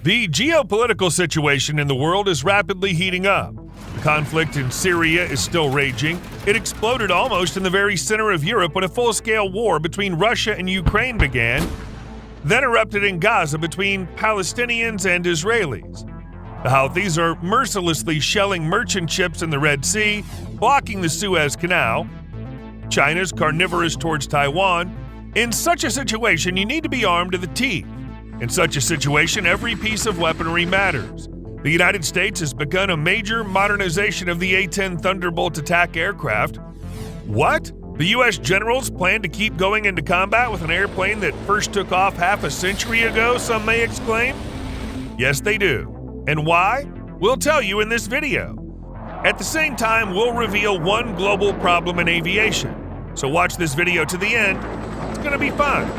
The geopolitical situation in the world is rapidly heating up. The conflict in Syria is still raging. It exploded almost in the very center of Europe when a full-scale war between Russia and Ukraine began, then erupted in Gaza between Palestinians and Israelis. The Houthis are mercilessly shelling merchant ships in the Red Sea, blocking the Suez Canal. China's carnivorous towards Taiwan. In such a situation, you need to be armed to the teeth. In such a situation, every piece of weaponry matters. The United States has begun a major modernization of the A-10 Thunderbolt attack aircraft. What? The U.S. generals plan to keep going into combat with an airplane that first took off half a century ago, some may exclaim? Yes, they do. And why? We'll tell you in this video. At the same time, we'll reveal one global problem in aviation. So watch this video to the end. It's going to be fun.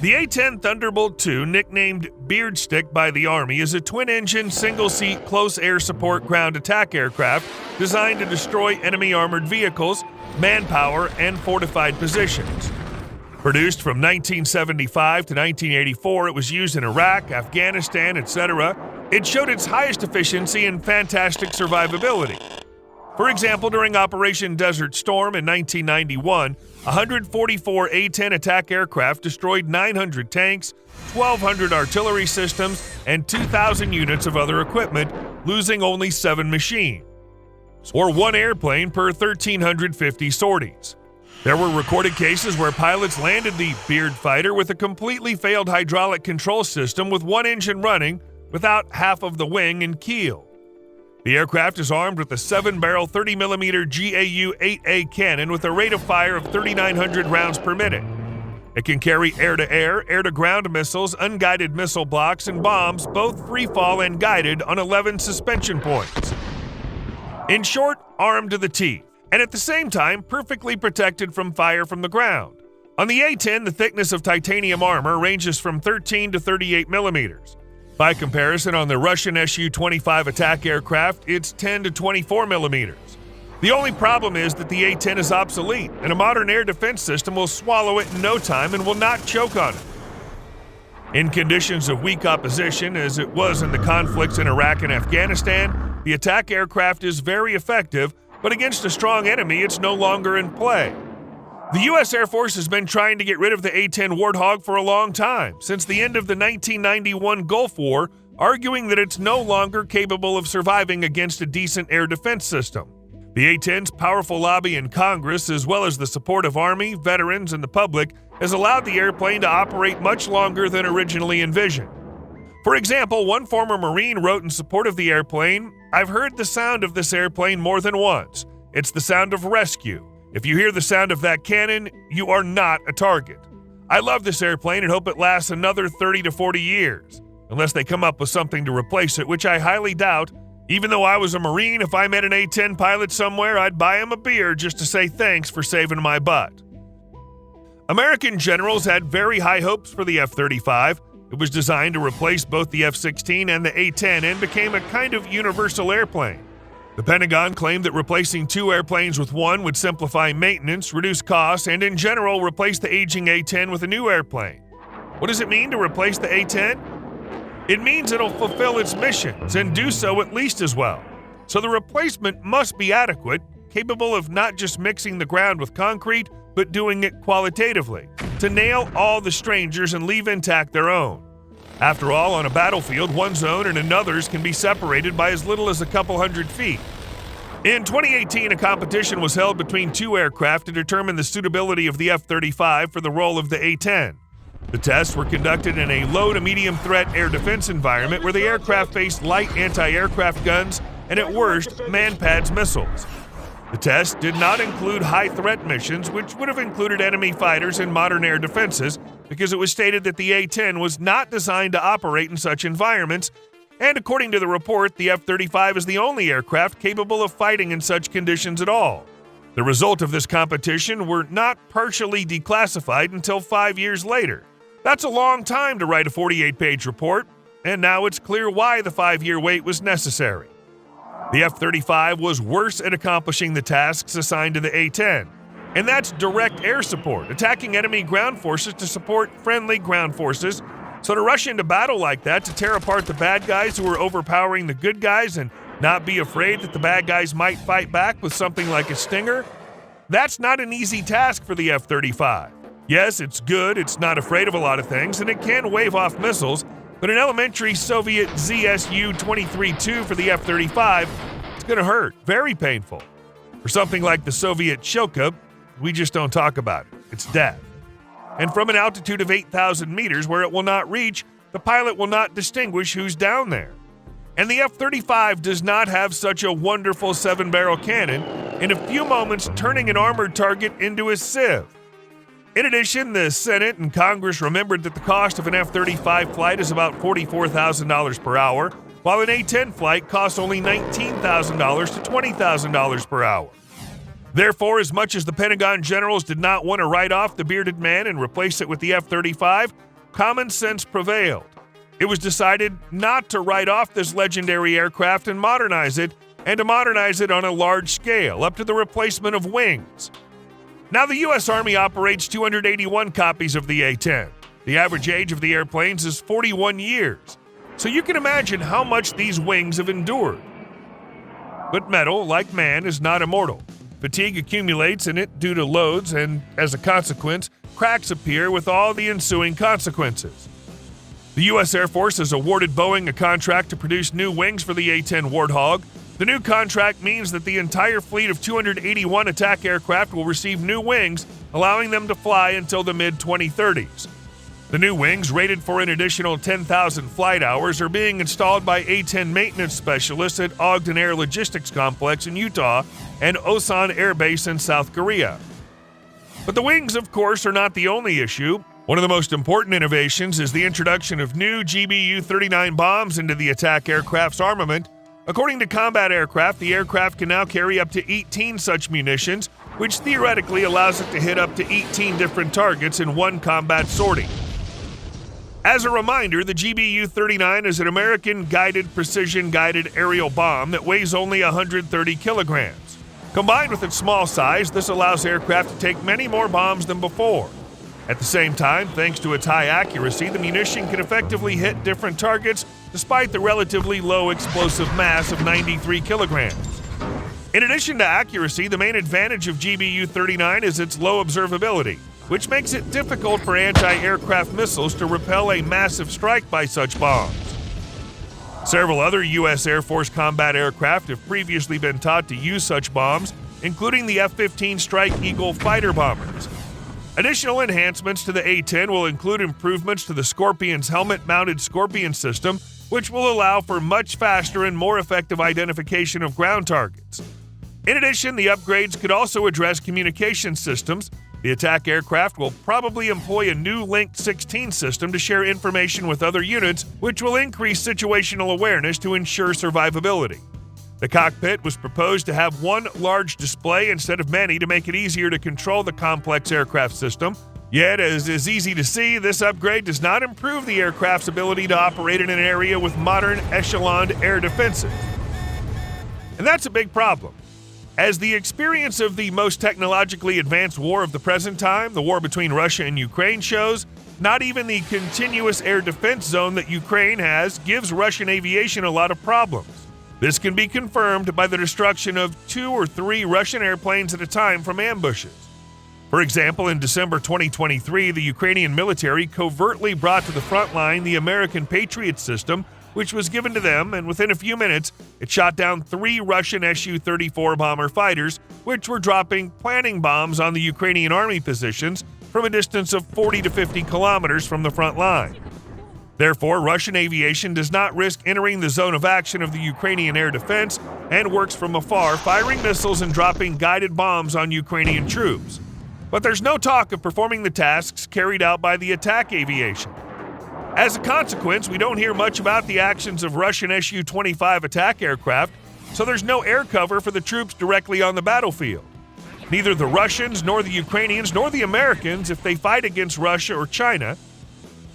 The A-10 Thunderbolt II, nicknamed Beard Stick by the Army, is a twin-engine, single-seat, close air support ground attack aircraft designed to destroy enemy armored vehicles, manpower, and fortified positions. Produced from 1975 to 1984, it was used in Iraq, Afghanistan, etc. It showed its highest efficiency and fantastic survivability. For example, during Operation Desert Storm in 1991, 144 A-10 attack aircraft destroyed 900 tanks, 1,200 artillery systems, and 2,000 units of other equipment, losing only 7 machines, or 1 airplane per 1,350 sorties. There were recorded cases where pilots landed the Beard Fighter with a completely failed hydraulic control system with 1 engine running without half of the wing and keel. The aircraft is armed with a 7-barrel 30mm GAU-8A cannon with a rate of fire of 3,900 rounds per minute. It can carry air-to-air, air-to-ground missiles, unguided missile blocks, and bombs, both free-fall and guided, on 11 suspension points. In short, armed to the teeth, and at the same time perfectly protected from fire from the ground. On the A-10, the thickness of titanium armor ranges from 13 to 38 millimeters. By comparison, on the Russian Su-25 attack aircraft, it's 10 to 24 millimeters. The only problem is that the A-10 is obsolete, and a modern air defense system will swallow it in no time and will not choke on it. In conditions of weak opposition, as it was in the conflicts in Iraq and Afghanistan, the attack aircraft is very effective, but against a strong enemy, it's no longer in play. The U.S. Air Force has been trying to get rid of the A-10 Warthog for a long time, since the end of the 1991 Gulf War, arguing that it's no longer capable of surviving against a decent air defense system. The A-10's powerful lobby in Congress, as well as the support of Army, veterans, and the public, has allowed the airplane to operate much longer than originally envisioned. For example, one former Marine wrote in support of the airplane, "I've heard the sound of this airplane more than once. It's the sound of rescue. If you hear the sound of that cannon, you are not a target. I love this airplane and hope it lasts another 30 to 40 years, unless they come up with something to replace it, which I highly doubt. Even though I was a Marine, if I met an A-10 pilot somewhere, I'd buy him a beer just to say thanks for saving my butt." American generals had very high hopes for the F-35. It was designed to replace both the F-16 and the A-10 and became a kind of universal airplane. The Pentagon claimed that replacing 2 airplanes with 1 would simplify maintenance, reduce costs, and in general replace the aging A-10 with a new airplane. What does it mean to replace the A-10? It means it'll fulfill its missions and do so at least as well. So the replacement must be adequate, capable of not just mixing the ground with concrete, but doing it qualitatively, to nail all the strangers and leave intact their own. After all, on a battlefield, one zone and another's can be separated by as little as a couple hundred feet. In 2018, a competition was held between 2 aircraft to determine the suitability of the F-35 for the role of the A-10. The tests were conducted in a low to medium threat air defense environment where the aircraft faced light anti-aircraft guns and at worst, man-pads missiles. The test did not include high-threat missions, which would have included enemy fighters and modern air defenses, because it was stated that the A-10 was not designed to operate in such environments, and according to the report, the F-35 is the only aircraft capable of fighting in such conditions at all. The result of this competition were not partially declassified until 5 years later. That's a long time to write a 48-page report, and now it's clear why the 5-year wait was necessary. The F-35 was worse at accomplishing the tasks assigned to the A-10, and that's direct air support, attacking enemy ground forces to support friendly ground forces, So to rush into battle like that, to tear apart the bad guys who are overpowering the good guys and not be afraid that the bad guys might fight back with something like a Stinger, that's not an easy task for the F-35. Yes, it's good, it's not afraid of a lot of things, and it can wave off missiles, but an elementary Soviet ZSU-23-2 for the F-35, it's going to hurt, very painful. For something like the Soviet Shilka, we just don't talk about it. It's death. And from an altitude of 8,000 meters where it will not reach, the pilot will not distinguish who's down there. And the F-35 does not have such a wonderful 7-barrel cannon, in a few moments turning an armored target into a sieve. In addition, the Senate and Congress remembered that the cost of an F-35 flight is about $44,000 per hour, while an A-10 flight costs only $19,000 to $20,000 per hour. Therefore, as much as the Pentagon generals did not want to write off the bearded man and replace it with the F-35, common sense prevailed. It was decided not to write off this legendary aircraft and modernize it, and to modernize it on a large scale, up to the replacement of wings. Now, the U.S. Army operates 281 copies of the A-10. The average age of the airplanes is 41 years, so you can imagine how much these wings have endured. But metal, like man, is not immortal. Fatigue accumulates in it due to loads, and as a consequence, cracks appear with all the ensuing consequences. The U.S. Air Force has awarded Boeing a contract to produce new wings for the A-10 Warthog. The new contract means that the entire fleet of 281 attack aircraft will receive new wings, allowing them to fly until the mid-2030s. The new wings, rated for an additional 10,000 flight hours, are being installed by A-10 maintenance specialists at Ogden Air Logistics Complex in Utah and Osan Air Base in South Korea. But the wings, of course, are not the only issue. One of the most important innovations is the introduction of new GBU-39 bombs into the attack aircraft's armament. According to combat aircraft, the aircraft can now carry up to 18 such munitions, which theoretically allows it to hit up to 18 different targets in one combat sortie. As a reminder, the GBU-39 is an American precision-guided aerial bomb that weighs only 130 kilograms. Combined with its small size, this allows aircraft to take many more bombs than before. At the same time, thanks to its high accuracy, the munition can effectively hit different targets despite the relatively low explosive mass of 93 kilograms. In addition to accuracy, the main advantage of GBU-39 is its low observability, which makes it difficult for anti-aircraft missiles to repel a massive strike by such bombs. Several other U.S. Air Force combat aircraft have previously been taught to use such bombs, including the F-15 Strike Eagle fighter bombers. Additional enhancements to the A-10 will include improvements to the Scorpion's helmet-mounted Scorpion system, which will allow for much faster and more effective identification of ground targets. In addition, the upgrades could also address communication systems. The attack aircraft will probably employ a new Linked 16 system to share information with other units, which will increase situational awareness to ensure survivability. The cockpit was proposed to have one large display instead of many to make it easier to control the complex aircraft system. Yet, as is easy to see, this upgrade does not improve the aircraft's ability to operate in an area with modern echeloned air defenses. And that's a big problem. As the experience of the most technologically advanced war of the present time, the war between Russia and Ukraine, shows, not even the continuous air defense zone that Ukraine has gives Russian aviation a lot of problems. This can be confirmed by the destruction of 2 or 3 Russian airplanes at a time from ambushes. For example, in December 2023, the Ukrainian military covertly brought to the front line the American Patriot system, which was given to them, and within a few minutes, it shot down 3 Russian Su-34 bomber fighters, which were dropping planting bombs on the Ukrainian army positions from a distance of 40 to 50 kilometers from the front line. Therefore, Russian aviation does not risk entering the zone of action of the Ukrainian air defense and works from afar, firing missiles and dropping guided bombs on Ukrainian troops. But there's no talk of performing the tasks carried out by the attack aviation. As a consequence, we don't hear much about the actions of Russian Su-25 attack aircraft, so there's no air cover for the troops directly on the battlefield. Neither the Russians, nor the Ukrainians, nor the Americans, if they fight against Russia or China.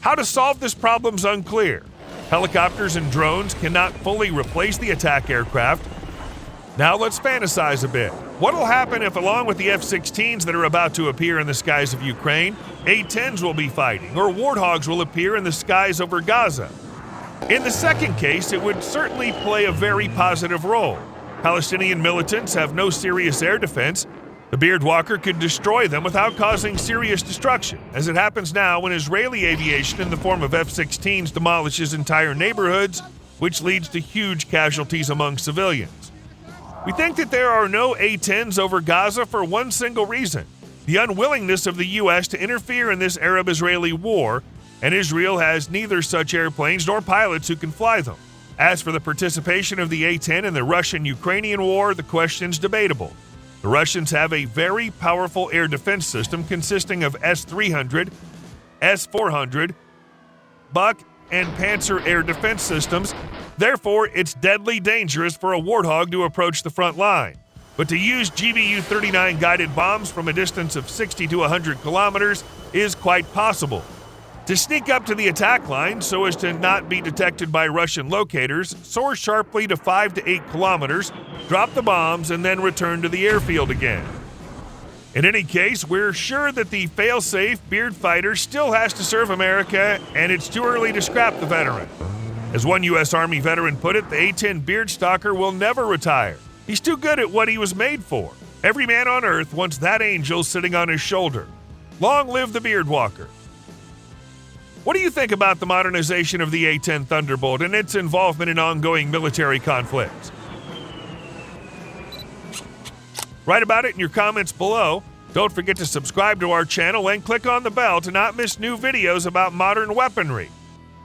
How to solve this problem is unclear. Helicopters and drones cannot fully replace the attack aircraft. Now let's fantasize a bit. What'll happen if, along with the F-16s that are about to appear in the skies of Ukraine, A-10s will be fighting, or Warthogs will appear in the skies over Gaza? In the second case, it would certainly play a very positive role. Palestinian militants have no serious air defense. The Beardwalker could destroy them without causing serious destruction, as it happens now when Israeli aviation in the form of F-16s demolishes entire neighborhoods, which leads to huge casualties among civilians. We think that there are no A-10s over Gaza for one single reason: the unwillingness of the U.S. to interfere in this Arab-Israeli war, and Israel has neither such airplanes nor pilots who can fly them. As for the participation of the A-10 in the Russian-Ukrainian war, the question's debatable. The Russians have a very powerful air defense system consisting of S-300, S-400, Buck, and Panzer air defense systems. Therefore, it's deadly dangerous for a Warthog to approach the front line. But to use GBU-39 guided bombs from a distance of 60 to 100 kilometers is quite possible. To sneak up to the attack line so as to not be detected by Russian locators, soar sharply to 5 to 8 kilometers, drop the bombs, and then return to the airfield again. In any case, we're sure that the fail-safe Beard fighter still has to serve America, and it's too early to scrap the veteran. As one U.S. Army veteran put it, the A-10 Beardstalker will never retire. He's too good at what he was made for. Every man on Earth wants that angel sitting on his shoulder. Long live the Beardwalker. What do you think about the modernization of the A-10 Thunderbolt and its involvement in ongoing military conflicts? Write about it in your comments below. Don't forget to subscribe to our channel and click on the bell to not miss new videos about modern weaponry.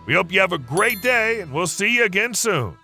We hope you have a great day, and we'll see you again soon.